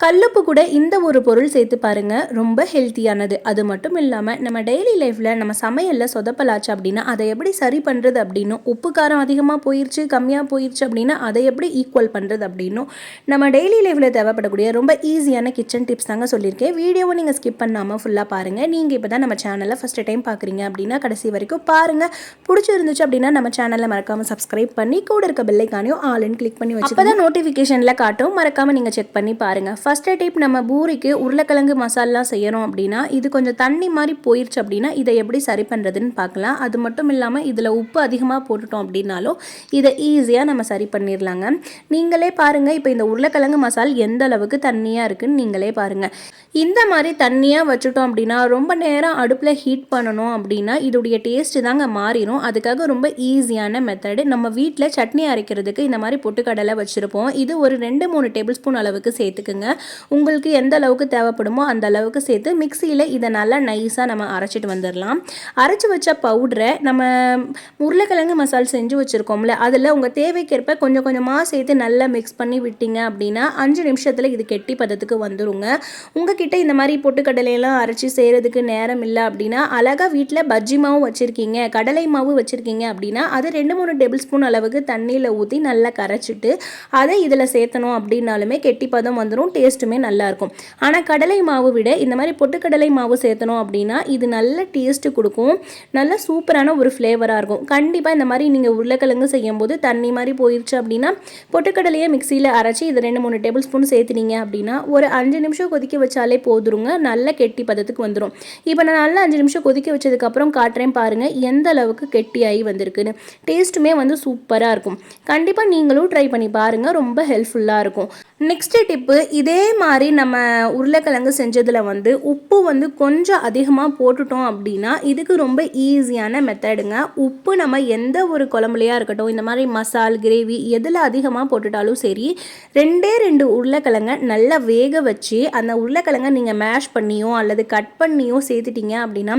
கல்லுப்பு கூட இந்த ஒரு பொருள் சேர்த்து பாருங்க, ரொம்ப ஹெல்த்தியானது. அது மட்டும் இல்லாமல் நம்ம டெய்லி லைஃப்பில் நம்ம சமையலில் சொதப்பலாச்சு அப்படின்னா அதை எப்படி சரி பண்ணுறது அப்படின்னும், உப்பு காரம் அதிகமாக போயிடுச்சு கம்மியாக போயிடுச்சு அப்படின்னா அதை எப்படி ஈக்குவல் பண்ணுறது அப்படின்னும் நம்ம டெய்லி லைஃப்பில் தேவைப்படக்கூடிய ரொம்ப ஈஸியான கிச்சன் டிப்ஸ் தாங்க சொல்லியிருக்கேன். வீடியோவை நீங்கள் ஸ்கிப் பண்ணாமல் ஃபுல்லாக பாருங்கள். நீங்கள் இப்போ தான் நம்ம சேனலை ஃபஸ்ட்டு டைம் பார்க்குறீங்க அப்படின்னா கடைசி வரைக்கும் பாருங்கள். பிடிச்சிருந்துச்சு அப்படின்னா நம்ம சேனலை மறக்காமல் சப்ஸ்கிரைப் பண்ணி கூட இருக்க பெல்லைக்கானையும் ஆல்னு கிளிக் பண்ணி வச்சு அப்போ தான் நோட்டிஃபிகேஷனில் காட்டும். மறக்காமல் நீங்கள் செக் பண்ணி பாருங்கள். ஃபஸ்ட்டு டிப், நம்ம பூரிக்கு உருளைக்கிழங்கு மசாலா செய்யணும் அப்படின்னா இது கொஞ்சம் தண்ணி மாதிரி போயிடுச்சு அப்படின்னா இதை எப்படி சரி பண்ணுறதுன்னு பார்க்கலாம். அது மட்டும் இல்லாமல் இதில் உப்பு அதிகமாக போட்டுட்டோம் அப்படின்னாலும் இதை ஈஸியாக நம்ம சரி பண்ணிடலாங்க. நீங்களே பாருங்கள், இப்போ இந்த உருளைக்கிழங்கு மசால் எந்த அளவுக்கு தண்ணியாக இருக்குன்னு நீங்களே பாருங்கள். இந்த மாதிரி தண்ணியாக வச்சுட்டோம் அப்படின்னா ரொம்ப நேரம் அடுப்பில் ஹீட் பண்ணணும் அப்படின்னா இதோடைய டேஸ்ட்டு தாங்க மாறிடும். அதுக்காக ரொம்ப ஈஸியான மெத்தடு. நம்ம வீட்டில் சட்னி அரைக்கிறதுக்கு இந்த மாதிரி பொட்டுக்கடலை வச்சுருப்போம். இது ஒரு 2-3 டேபிள் ஸ்பூன் அளவுக்கு சேர்த்துக்குங்க. உங்களுக்கு எந்த அளவுக்கு தேவைப்படுமோ அந்த அளவுக்கு சேர்த்து மிக்சியில் இதை நல்லா நைஸாக நம்ம அரைச்சிட்டு வந்துடலாம். அரைச்சி வச்ச பவுடரை நம்ம உருளைக்கிழங்கு மசால் செஞ்சு வச்சுருக்கோம்ல, அதில் உங்கள் தேவைக்கேற்ப கொஞ்சம் கொஞ்சமாக சேர்த்து நல்லா மிக்ஸ் பண்ணி விட்டீங்க அப்படின்னா 5 நிமிஷத்தில் இது கெட்டி பதத்துக்கு வந்துடுங்க. உங்ககிட்ட இந்த மாதிரி பொட்டுக்கடலையெல்லாம் அரைச்சி செய்கிறதுக்கு நேரம் இல்லை அப்படின்னா அழகாக வீட்டில் பஜ்ஜி மாவு வச்சுருக்கீங்க, கடலை மாவு வச்சுருக்கீங்க அப்படின்னா அது 2-3 டேபிள் ஸ்பூன் அளவுக்கு தண்ணியில் ஊற்றி நல்லா கரைச்சிட்டு அதை இதில் சேர்த்தணும் அப்படின்னாலுமே கெட்டி பதம் வந்துடும். டேஸ்ட்டுமே நல்லாயிருக்கும். ஆனால் கடலை மாவு விட இந்த மாதிரி பொட்டுக்கடலை மாவு சேர்த்தணும் அப்படின்னா இது நல்ல டேஸ்ட்டு கொடுக்கும். நல்ல சூப்பரான ஒரு ஃப்ளேவராக இருக்கும். கண்டிப்பாக இந்த மாதிரி நீங்கள் உருளைக்கிழங்கு செய்யும் போது தண்ணி மாதிரி போயிடுச்சு அப்படின்னா பொட்டுக்கடலையை மிக்சியில் அரைச்சி இது 2-3 டேபிள் ஸ்பூன் சேர்த்துனீங்க அப்படின்னா ஒரு 5 நிமிஷம் கொதிக்க வச்சாலே போதுருங்க. நல்ல கெட்டி பதத்துக்கு வந்துடும். இப்போ நான் நல்லா 5 நிமிஷம் கொதிக்க வச்சதுக்கப்புறம் காட்டுறேன் பாருங்கள் எந்த அளவுக்கு கெட்டியாகி வந்திருக்குன்னு. டேஸ்ட்டுமே சூப்பராக இருக்கும். கண்டிப்பாக நீங்களும் ட்ரை பண்ணி பாருங்கள், ரொம்ப ஹெல்ப்ஃபுல்லாக இருக்கும். நெக்ஸ்ட் டிப்பு, இதே மாதிரி நம்ம உருளைக்கிழங்கு செஞ்சதில் உப்பு கொஞ்சம் அதிகமாக போட்டுட்டோம் அப்படின்னா இதுக்கு ரொம்ப ஈஸியான மெத்தடுங்க. உப்பு நம்ம எந்த ஒரு குழம்புலையா இருக்கட்டும், இந்த மாதிரி மசால் கிரேவி எதில் அதிகமாக போட்டுட்டாலும் சரி, 2 உருளைக்கிழங்க நல்லா வேக வச்சு அந்த உருளைக்கிழங்க நீங்கள் மேஷ் பண்ணியோ அல்லது கட் பண்ணியோ சேர்த்துட்டீங்க அப்படின்னா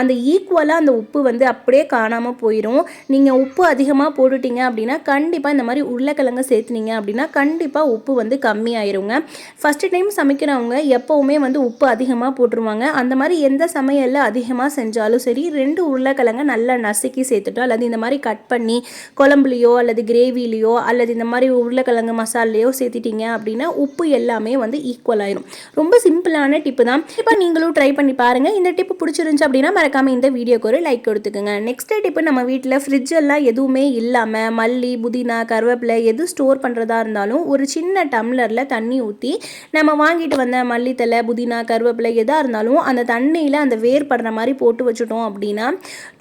அந்த ஈக்குவலாக அந்த உப்பு அப்படியே காணாமல் போயிடும். நீங்கள் உப்பு அதிகமாக போட்டுட்டீங்க அப்படின்னா கண்டிப்பாக இந்த மாதிரி உருளைக்கிழங்க சேர்த்துனீங்க அப்படின்னா கண்டிப்பாக உப்பு கம்மியாயிருங்க. ஃபஸ்ட்டு டைம் சமைக்கிறவங்க எப்போவுமே உப்பு அதிகமாக போட்டுருவாங்க. அந்த மாதிரி எந்த சமையலில் அதிகமாக செஞ்சாலும் சரி 2 உருளைக்கிழங்க நல்லா நசுக்கி சேர்த்துட்டோம் அல்லது இந்த மாதிரி கட் பண்ணி குழம்புலையோ அல்லது கிரேவிலையோ அல்லது இந்த மாதிரி உருளைக்கிழங்கு மசாலையோ சேர்த்துட்டீங்க அப்படின்னா உப்பு எல்லாமே ஈக்குவல் ஆயிரும். ரொம்ப சிம்பிளான டிப்பு தான். இப்போ நீங்களும் ட்ரை பண்ணி பாருங்கள். இந்த டிப்பு பிடிச்சிருந்துச்சு அப்படின்னா மறக்காமல் இந்த வீடியோக்கு ஒரு லைக் கொடுத்துக்குங்க. நெக்ஸ்ட் டிப்பு, நம்ம வீட்டில் ஃப்ரிட்ஜெல்லாம் எதுவுமே இல்லாமல் மல்லி புதினா கருவேப்பிலை எது ஸ்டோர் பண்ணுறதா இருந்தாலும் ஒரு சின்ன டம்ளரில் தண்ணி ஊற்றி நம்ம வாங்கிட்டு வந்த மல்லித்தலை புதினா கருவேப்பிலை எதாக இருந்தாலும் அந்த தண்ணியில் அந்த வேர் படுற மாதிரி போட்டு வச்சுட்டோம் அப்படின்னா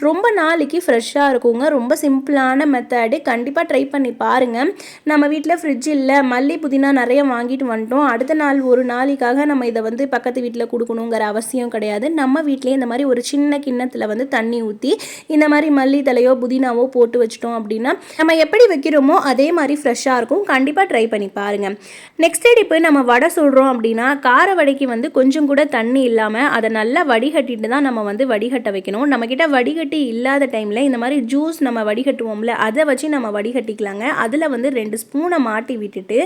ரொம்ப நாளைக்கு ஃப்ரெஷ்ஷாக இருக்குங்க. ரொம்ப சிம்பிளான மெத்தடு. கண்டிப்பாக ட்ரை பண்ணி பாருங்கள். நம்ம வீட்டில் ஃப்ரிட்ஜ் இல்லை, மல்லி புதினா நிறைய வாங்கிட்டு வந்துட்டோம், அடுத்த நாள் ஒரு நாளைக்காக நம்ம இதை பக்கத்து வீட்டில் கொடுக்கணுங்கிற அவசியம் கிடையாது. நம்ம வீட்டிலேயே இந்த மாதிரி ஒரு சின்ன கிண்ணத்தில் தண்ணி ஊற்றி இந்த மாதிரி மல்லித்தலையோ புதினாவோ போட்டு வச்சுட்டோம் அப்படின்னா நம்ம எப்படி வைக்கிறோமோ அதே மாதிரி ஃப்ரெஷ்ஷாக இருக்கும். கண்டிப்பாக ட்ரை பண்ணி பாருங்கள். நெக்ஸ்ட் டிப்பு, நம்ம வடை சொல்கிறோம் அப்படின்னா கார வடைக்கு கொஞ்சம் கூட தண்ணி இல்லாமல் அதை நல்லா வடிகட்டிட்டு தான் நம்ம வடிகட்ட வைக்கணும். நம்மக்கிட்ட வடிகட்டி இல்லாத டைமில் இந்த மாதிரி ஜூஸ் நம்ம வடிகட்டுவோம்ல, அதை வச்சு நம்ம வடிகட்டிக்கலாங்க. அதில் 2 ஸ்பூனை மாட்டி விட்டுட்டு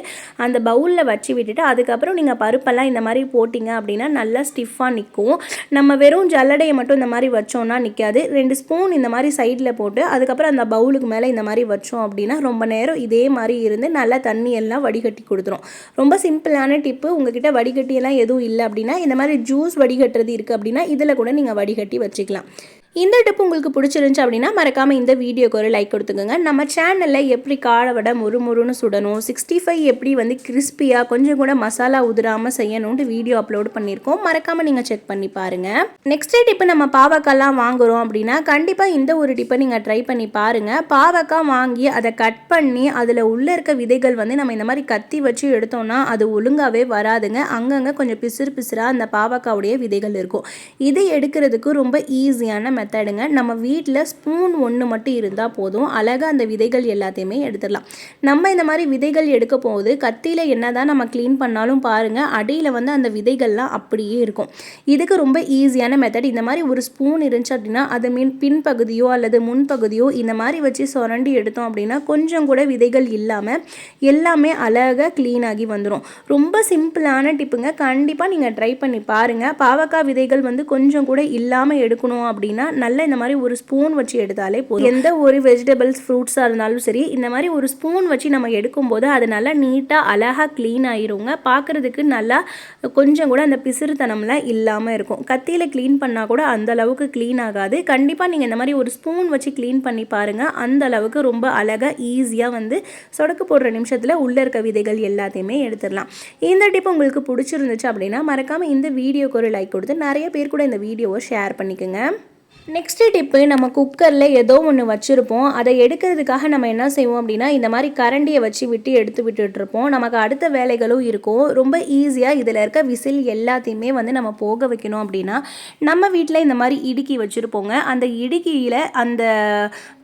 அந்த பவுலில் வச்சு விட்டுட்டு அதுக்கப்புறம் நீங்கள் பருப்பெல்லாம் இந்த மாதிரி போட்டிங்க அப்படின்னா நல்லா ஸ்டிஃபாக நிற்கும். நம்ம வெறும் ஜல்லடையை மட்டும் இந்த மாதிரி வச்சோன்னா நிற்காது. 2 ஸ்பூன் இந்த மாதிரி சைடில் போட்டு அதுக்கப்புறம் அந்த பவுலுக்கு மேலே இந்த மாதிரி வச்சோம் அப்படின்னா ரொம்ப நேரம் இதே மாதிரி இருந்து நல்லா தண்ணி எல்லாம் வடிகட்டி கொடுத்துரும். ரொம்ப சிம்பிளான டிப்பு. உங்ககிட்ட வடிகட்டியெல்லாம் எதுவும் இல்லை அப்படின்னா இந்த மாதிரி ஜூஸ் வடிகட்டுறது இருக்குது அப்படின்னா இதில் கூட நீங்கள் வடிகட்டி வச்சுக்கலாம். இந்த டிப்பு உங்களுக்கு பிடிச்சிருந்துச்சு அப்படின்னா மறக்காமல் இந்த வீடியோக்கு ஒரு லைக் கொடுத்துக்கோங்க. நம்ம சேனலில் எப்படி காடை வடை முறுமுறுன்னு சுடணும், 65 எப்படி கிறிஸ்பியாக கொஞ்சம் கூட மசாலா உதிராமல் செய்யணும்னு வீடியோ அப்லோட் பண்ணியிருக்கோம். மறக்காமல் நீங்கள் செக் பண்ணி பாருங்கள். நெக்ஸ்ட் டிப்பு, நம்ம பாவக்காய்லாம் வாங்குகிறோம் அப்படின்னா கண்டிப்பாக இந்த ஒரு டிப்பை நீங்கள் ட்ரை பண்ணி பாருங்கள். பாவக்காய் வாங்கி அதை கட் பண்ணி அதில் உள்ளே இருக்க விதைகள் நம்ம இந்த மாதிரி கத்தி வச்சு எடுத்தோம்னா அது ஒழுங்காகவே வராதுங்க. அங்கங்கே கொஞ்சம் பிசுறு பிசுறாக அந்த பாவக்காவுடைய விதைகள் இருக்கும். இது எடுக்கிறதுக்கு ரொம்ப ஈஸியான மெத்தடுங்க. நம்ம வீட்டில் ஸ்பூன் ஒன்று மட்டும் இருந்தால் போதும், அழகாக அந்த விதைகள் எல்லாத்தையுமே எடுத்துடலாம். நம்ம இந்த மாதிரி விதைகள் எடுக்க போகுது கத்தியில் என்ன தான் நம்ம க்ளீன் பண்ணாலும் பாருங்கள், அடியில் வந்து அந்த விதைகள்லாம் அப்படியே இருக்கும். இதுக்கு ரொம்ப ஈஸியான மெத்தட். இந்த மாதிரி ஒரு ஸ்பூன் இருந்துச்சு அப்படின்னா அது பின்பகுதியோ அல்லது முன்பகுதியோ இந்த மாதிரி வச்சு சுரண்டி எடுத்தோம் அப்படின்னா கொஞ்சம் கூட விதைகள் இல்லாமல் எல்லாமே அழகாக க்ளீன் ஆகி வந்துடும். ரொம்ப சிம்பிளான டிப்புங்க. கண்டிப்பாக நீங்கள் ட்ரை பண்ணி பாருங்கள். பாவக்காய் விதைகள் வந்து கொஞ்சம் கூட இல்லாமல் எடுக்கணும் அப்படின்னா நல்லா இந்த மாதிரி ஒரு ஸ்பூன் வச்சு எடுத்தாலே போதும். எந்த ஒரு வெஜிடபிள்ஸ் ஃப்ரூட்ஸாக இருந்தாலும் சரி இந்த மாதிரி ஒரு ஸ்பூன் வச்சு நம்ம எடுக்கும்போது அது நல்லா நீட்டாக அழகாக க்ளீன் ஆகிருங்க. பார்க்குறதுக்கு நல்லா கொஞ்சம் கூட அந்த பிசிறுத்தனம்லாம் இல்லாமல் இருக்கும். கத்தியில் க்ளீன் பண்ணால் கூட அந்த அளவுக்கு க்ளீன் ஆகாது. கண்டிப்பாக நீங்கள் இந்த மாதிரி ஒரு ஸ்பூன் வச்சு க்ளீன் பண்ணி பாருங்கள். அந்த அளவுக்கு ரொம்ப அழகாக ஈஸியாக வந்து சொடக்கு போடுற நிமிஷத்தில் உள்ளே இருக்க விதைகள் எல்லாத்தையுமே எடுத்துடலாம். இந்த டிப் உங்களுக்கு பிடிச்சிருந்துச்சு அப்படின்னா மறக்காமல் இந்த வீடியோக்கு ஒரு லைக் கொடுத்து நிறைய பேர் கூட இந்த வீடியோவை ஷேர் பண்ணிக்கோங்க. நெக்ஸ்ட் டிப்பு, நம்ம குக்கரில் ஏதோ ஒன்று வச்சுருப்போம். அதை எடுக்கிறதுக்காக நம்ம என்ன செய்வோம் அப்படின்னா இந்த மாதிரி கரண்டியை வச்சு எடுத்து விட்டுட்ருப்போம். நமக்கு அடுத்த வேலைகளும் இருக்கும். ரொம்ப ஈஸியாக இதில் இருக்க விசில் எல்லாத்தையுமே வந்து நம்ம போக வைக்கணும் அப்படின்னா நம்ம வீட்டில் இந்த மாதிரி இடுக்கி வச்சுருப்போங்க. அந்த இடுக்கியில் அந்த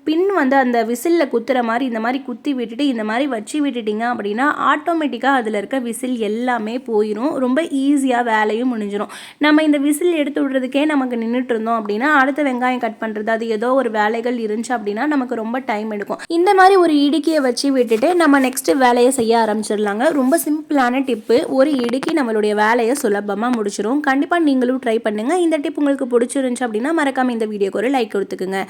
பின் வந்து அந்த விசிலில் குத்துற மாதிரி இந்த மாதிரி குத்தி விட்டுட்டு இந்த மாதிரி வச்சு விட்டுட்டிங்க அப்படின்னா ஆட்டோமேட்டிக்காக அதில் இருக்க விசில் எல்லாமே போயிடும். ரொம்ப ஈஸியாக வேலையும் முடிஞ்சிடும். நம்ம இந்த விசில் எடுத்து விடுறதுக்கே நமக்கு நின்றுட்டு இருந்தோம் அப்படின்னா அடுத்த வெங்காயம் கட் பண்ணுறது அது ஏதோ ஒரு வேலைகள் இருந்துச்சு அப்படின்னா நமக்கு ரொம்ப டைம் எடுக்கும். இந்த மாதிரி ஒரு இடுக்கியை வச்சு விட்டுட்டு நம்ம நெக்ஸ்ட் வேலையை செய்ய ஆரம்பிச்சிடலாங்க. ரொம்ப சிம்பிளான டிப்பு. ஒரு இடுக்கி நம்மளுடைய வேலையை சுலபமாக முடிச்சிடும். கண்டிப்பாக நீங்களும் ட்ரை பண்ணுங்கள். இந்த டிப் உங்களுக்கு பிடிச்சிருந்துச்சு அப்படின்னா மறக்காமல் இந்த வீடியோக்கு ஒரு லைக் கொடுத்துக்குங்க.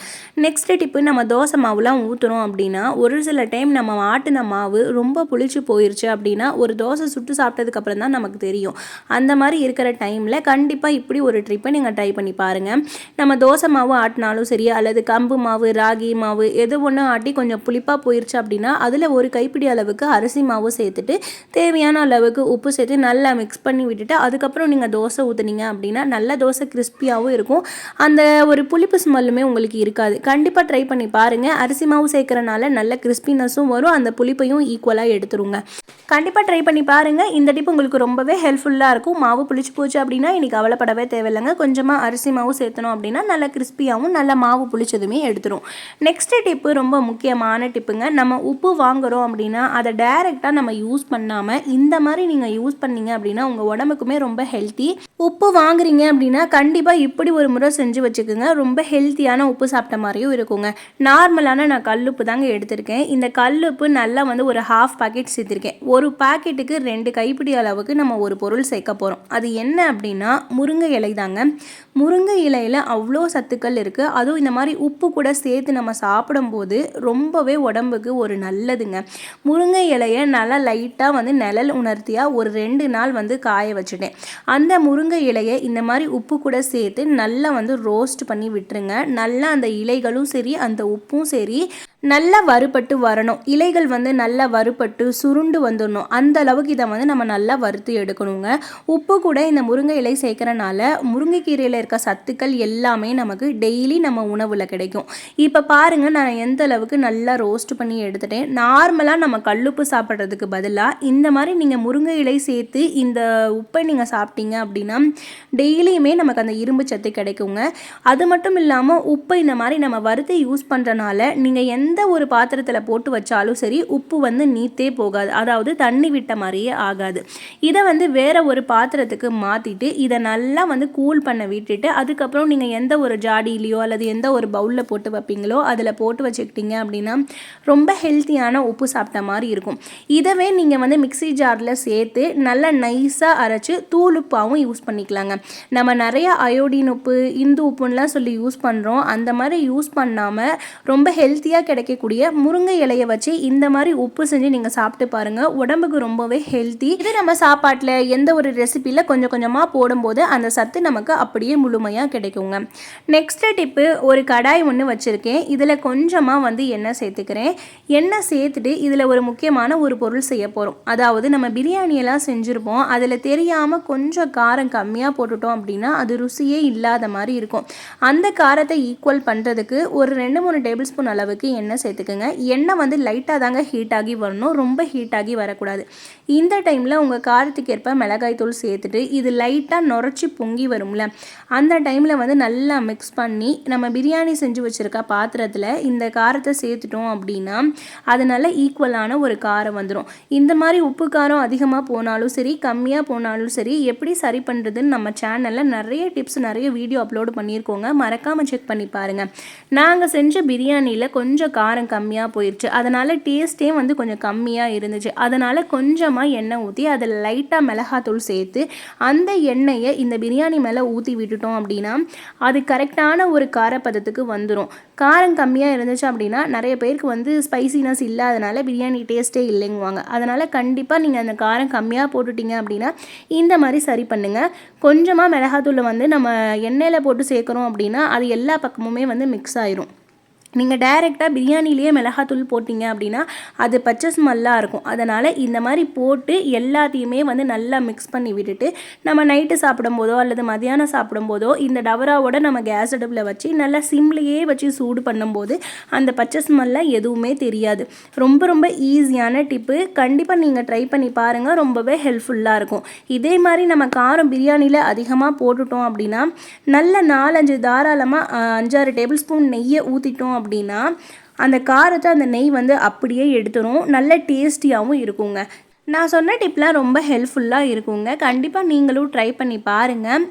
நெக்ஸ்ட் டிப்பு, நம்ம தோசை மாவுலாம் ஊற்றுறோம் அப்படின்னா ஒரு சில டைம் நம்ம ஆட்டின மாவு ரொம்ப புளிச்சு போயிடுச்சு அப்படின்னா ஒரு தோசை சுட்டு சாப்பிட்டதுக்கப்புறம் தான் நமக்கு தெரியும். அந்த மாதிரி இருக்கிற டைமில் கண்டிப்பாக இப்படி ஒரு ட்ரிப்பை நீங்கள் ட்ரை பண்ணி பாருங்கள். நம்ம தோசை மாவு ஆட்டினாலும் சரி அல்லது கம்பு மாவு ராகி மாவு எது ஒன்று ஆட்டி கொஞ்சம் புளிப்பாக போயிடுச்சு அப்படின்னா அதில் ஒரு கைப்பிடி அளவுக்கு அரிசி மாவு சேர்த்துட்டு தேவையான அளவுக்கு உப்பு சேர்த்து நல்லா மிக்ஸ் பண்ணி விட்டுட்டு அதுக்கப்புறம் நீங்கள் தோசை ஊற்றுனீங்க அப்படின்னா நல்ல தோசை கிறிஸ்பியாகவும் இருக்கும். அந்த ஒரு புளிப்பு ஸ்மெல்லுமே உங்களுக்கு இருக்காது. கண்டிப்பாக ட்ரை பண்ணி பாருங்கள். அரிசி மாவு சேர்க்கறனால நல்ல கிறிஸ்பினஸும் வரும், அந்த புளிப்பையும் ஈக்குவலாக எடுத்துருங்க. கண்டிப்பாக ட்ரை பண்ணி பாருங்கள். இந்த டிப் உங்களுக்கு ரொம்பவே ஹெல்ப்ஃபுல்லாக இருக்கும். மாவு புளிச்சு போச்சு அப்படின்னா இன்றைக்கி கவலைப்படவே தேவையில்லைங்க. கொஞ்சமாக அரிசி மாவு சேர்த்தணும் அப்படின்னா நல்லா கிறிஸ்பியாகவும் நல்ல மாவு புளிச்சதுமே எடுத்துரும். நெக்ஸ்ட் டிப்பு ரொம்ப முக்கியமான டிப்புங்க. நம்ம உப்பு வாங்குகிறோம் அப்படின்னா அதை டைரெக்டாக நம்ம யூஸ் பண்ணாமல் இந்த மாதிரி நீங்கள் யூஸ் பண்ணீங்க அப்படின்னா உங்கள் உடம்புக்குமே ரொம்ப ஹெல்த்தி. உப்பு வாங்குறீங்க அப்படின்னா கண்டிப்பாக இப்படி ஒரு முறை செஞ்சு வச்சுக்கோங்க. ரொம்ப ஹெல்த்தியான உப்பு சாப்பிட்ட மாதிரியும் இருக்குங்க. நார்மலான நான் கல்லுப்பு தாங்க எடுத்திருக்கேன். இந்த கல்லுப்பு நல்லா வந்து ஒரு ஹாஃப் பாக்கெட் சேர்த்திருக்கேன். ஒரு பாக்கெட்டுக்கு 2 கைப்பிடி அளவுக்கு நம்ம ஒரு பொருள் சேர்க்க போகிறோம். அது என்ன அப்படின்னா முருங்கை இலை தாங்க. முருங்கை இலையில் அவ்வளோ சத்துக்கள் இருக்குது. அதுவும் இந்த மாதிரி உப்பு கூட சேர்த்து நம்ம சாப்பிடும்போது ரொம்பவே உடம்புக்கு ஒரு நல்லதுங்க. முருங்கை இலையை நல்லா லைட்டாக வந்து நிழல் உணர்த்தியாக ஒரு 2 நாள் வந்து காய வச்சுட்டேன். அந்த முருங்கை இலையை இந்த மாதிரி உப்பு கூட சேர்த்து நல்லா வந்து ரோஸ்ட் பண்ணி விட்டுருங்க. நல்லா அந்த இலைகளும் சரி அந்த உப்பும் சரி நல்லா வறுபட்டு வரணும். இலைகள் வந்து நல்லா வறுபட்டு சுருண்டு வந்துடணும். அந்த அளவுக்கு இதை வந்து நம்ம நல்லா வறுத்து எடுக்கணுங்க. உப்பு கூட இந்த முருங்கை இலை சேர்க்கறனால முருங்கைக்கீரையில் இருக்க சத்துக்கள் எல்லாமே நமக்கு டெய்லி நம்ம உணவில் கிடைக்கும். இப்போ பாருங்கள், நான் எந்த அளவுக்கு நல்லா ரோஸ்ட் பண்ணி எடுத்துட்டேன். நார்மலாக நம்ம கல்லுப்பு சாப்பிட்றதுக்கு பதிலாக இந்த மாதிரி நீங்கள் முருங்கை இலை சேர்த்து இந்த உப்பை நீங்கள் சாப்பிட்டீங்க அப்படின்னா டெய்லியுமே நமக்கு அந்த இரும்பு சத்து கிடைக்குங்க. அது மட்டும் இல்லாமல் உப்பை இந்த மாதிரி நம்ம வறுத்து யூஸ் பண்ணுறனால நீங்கள் எந்த ஒரு பாத்திரத்தில் போட்டு வச்சாலும் சரி உப்பு வந்து நீத்தே போகாது. அதாவது தண்ணி விட்ட மாதிரியே ஆகாது. இதை வந்து வேற ஒரு பாத்திரத்துக்கு மாற்றிட்டு இதை நல்லா வந்து கூல் பண்ண விட்டுட்டு அதுக்கப்புறம் நீங்கள் எந்த ஒரு ஜாடியிலையோ அல்லது எந்த ஒரு பவுலில் போட்டு வைப்பீங்களோ அதில் போட்டு வச்சுக்கிட்டீங்க அப்படின்னா ரொம்ப ஹெல்த்தியான உப்பு சாப்பிட்ட மாதிரி இருக்கும். இதவே நீங்கள் வந்து மிக்ஸி ஜாரில் சேர்த்து நல்லா நைஸாக அரைச்சி தூள் உப்பாகவும் யூஸ் பண்ணிக்கலாங்க. நம்ம நிறைய அயோடின் உப்பு இந்து உப்புன்னெலாம் சொல்லி யூஸ் பண்ணுறோம். அந்த மாதிரி யூஸ் பண்ணாமல் ரொம்ப ஹெல்த்தியாக கிடைக்கக்கூடிய முருங்கை இலையை வச்சு இந்த மாதிரி உப்பு செஞ்சு நீங்கள் சாப்பிட்டு பாருங்கள். உடம்புக்கு ரொம்பவே ஹெல்த்தி. இது நம்ம சாப்பாட்டில் எந்த ஒரு ரெசிபியில் கொஞ்சம் கொஞ்சமாக போடும்போது அந்த சத்து நமக்கு அப்படியே முழுமையாக கிடைக்குங்க. நெக்ஸ்ட் டிப்பு, ஒரு கடாய் ஒன்று வச்சுருக்கேன். இதில் கொஞ்சமாக வந்து எண்ணெய் சேர்த்துக்கிறேன். எண்ணெய் சேர்த்துட்டு இதில் ஒரு முக்கியமான ஒரு பொருள் செய்ய போகிறோம். அதாவது நம்ம பிரியாணியெல்லாம் செஞ்சுருப்போம். அதில் தெரியாமல் கொஞ்சம் காரம் கம்மியாக போட்டுட்டோம் அப்படின்னா அது ருசியே இல்லாத மாதிரி இருக்கும். அந்த காரத்தை ஈக்குவல் பண்ணுறதுக்கு ஒரு 2-3 3 டேபிள் ஸ்பூன் அளவுக்கு எண்ணெய் சேர்த்துக்குங்க. எண்ணெய் வந்து லைட்டாக தாங்க ஹீட் ஆகி வரணும், ரொம்ப ஹீட் ஆகி வரக்கூடாது. இந்த டைமில் உங்கள் காரத்துக்கு ஏற்ப மிளகாய் தூள் சேர்த்துட்டு இது லைட்டாக நுரைச்சி பொங்கி வரும்ல, அந்த டைமில் வந்து நல்லா மிக்ஸ் பண்ணி நம்ம பிரியாணி செஞ்சு வச்சுருக்க பாத்திரத்தில் இந்த காரத்தை சேர்த்துட்டோம் அப்படின்னா அது நல்ல ஈக்குவலான ஒரு காரம் வந்துடும். இந்த மாதிரி உப்பு காரம் அதிகமாக போனாலும் சரி கம்மியாக போனாலும் சரி எப்படி சரி பண்ணுறதுன்னு நம்ம சேனலில் நிறைய டிப்ஸ் நிறைய வீடியோ அப்லோடு பண்ணியிருக்கோங்க, மறக்காமல் செக் பண்ணி பாருங்கள். நாங்கள் செஞ்ச பிரியாணியில் கொஞ்சம் காரம் கம்மியாக போயிடுச்சு, அதனால் டேஸ்ட்டே வந்து கொஞ்சம் கம்மியாக இருந்துச்சு. அதனால் கொஞ்சமாக எண்ணெய் ஊற்றி அதில் லைட்டாக மிளகாத்தூள் சேர்த்து அந்த எண்ணெயை இந்த பிரியாணி மேலே ஊற்றி விட்டுட்டோம் அப்படின்னா அது கரெக்டான ஒரு காரப்பதத்துக்கு வந்துடும். காரம் கம்மியாக இருந்துச்சு அப்படின்னா நிறைய பேருக்கு வந்து ஸ்பைசினஸ் இல்லாதனால பிரியாணி டேஸ்ட்டே இல்லைங்குவாங்க. அதனால் கண்டிப்பாக நீங்கள் அந்த காரம் கம்மியாக போட்டுட்டீங்க அப்படின்னா இந்த மாதிரி சரி பண்ணுங்கள். கொஞ்சமாக மிளகாத்தூளை வந்து நம்ம எண்ணெயில் போட்டு சேர்க்குறோம் அப்படின்னா அது எல்லா பக்கமுமே வந்து மிக்ஸ் ஆயிரும். நீங்கள் டைரெக்டாக பிரியாணிலேயே மிளகாத்தூள் போட்டிங்க அப்படின்னா அது பச்சை ஸ்மெல்லாக இருக்கும். அதனால் இந்த மாதிரி போட்டு எல்லாத்தையுமே வந்து நல்லா மிக்ஸ் பண்ணி விட்டுட்டு நம்ம நைட்டு சாப்பிடும்போதோ அல்லது மதியானம் சாப்பிடும்போதோ இந்த டவராவோட நம்ம கேஸ் அடுப்பில் வச்சு நல்லா சிம்லேயே வச்சு சூடு பண்ணும்போது அந்த பச்சை ஸ்மெல்லாம் எதுவுமே தெரியாது. ரொம்ப ரொம்ப ஈஸியான டிப்பு, கண்டிப்பாக நீங்கள் ட்ரை பண்ணி பாருங்கள், ரொம்பவே ஹெல்ப்ஃபுல்லாக இருக்கும். இதே மாதிரி நம்ம காரம் பிரியாணியில் அதிகமாக போட்டுட்டோம் அப்படின்னா நல்ல 4-5 தாராளமாக 5-6 டேபிள் ஸ்பூன் நெய்யை ஊற்றிட்டோம் அப்படின்னா அந்த காரத்தை அந்த நெய் வந்து அப்படியே எடுத்துரும், நல்ல டேஸ்டியாகவும் இருக்குங்க. நான் சொன்ன டிப்லாம் ரொம்ப ஹெல்ப்ஃபுல்லாக இருக்குங்க, கண்டிப்பாக நீங்களும் ட்ரை பண்ணி பாருங்கள்.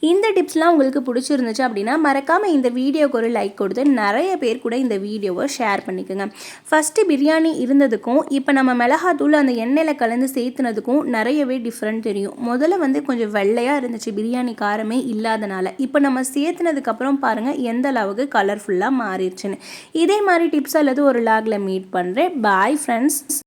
இந்த டிப்ஸ்லாம் உங்களுக்கு பிடிச்சிருந்துச்சு அப்படின்னா மறக்காமல் இந்த வீடியோக்கு ஒரு லைக் கொடுத்து நிறைய பேர் கூட இந்த வீடியோவை ஷேர் பண்ணிக்கோங்க. ஃபஸ்ட்டு பிரியாணி இருந்ததுக்கும் இப்போ நம்ம மிளகாத்தூள் அந்த எண்ணெயில் கலந்து சேர்த்துனதுக்கும் நிறையவே டிஃப்ரெண்ட் தெரியும். முதல்ல வந்து கொஞ்சம் வெள்ளையாக இருந்துச்சு பிரியாணி காரமே இல்லாதனால, இப்போ நம்ம சேர்த்துனதுக்கப்புறம் பாருங்கள் எந்த அளவுக்கு கலர்ஃபுல்லாக மாறிடுச்சுன்னு. இதே மாதிரி டிப்ஸ் அல்லது ஒரு லாகில் மீட் பண்ணுறேன். Bye friends.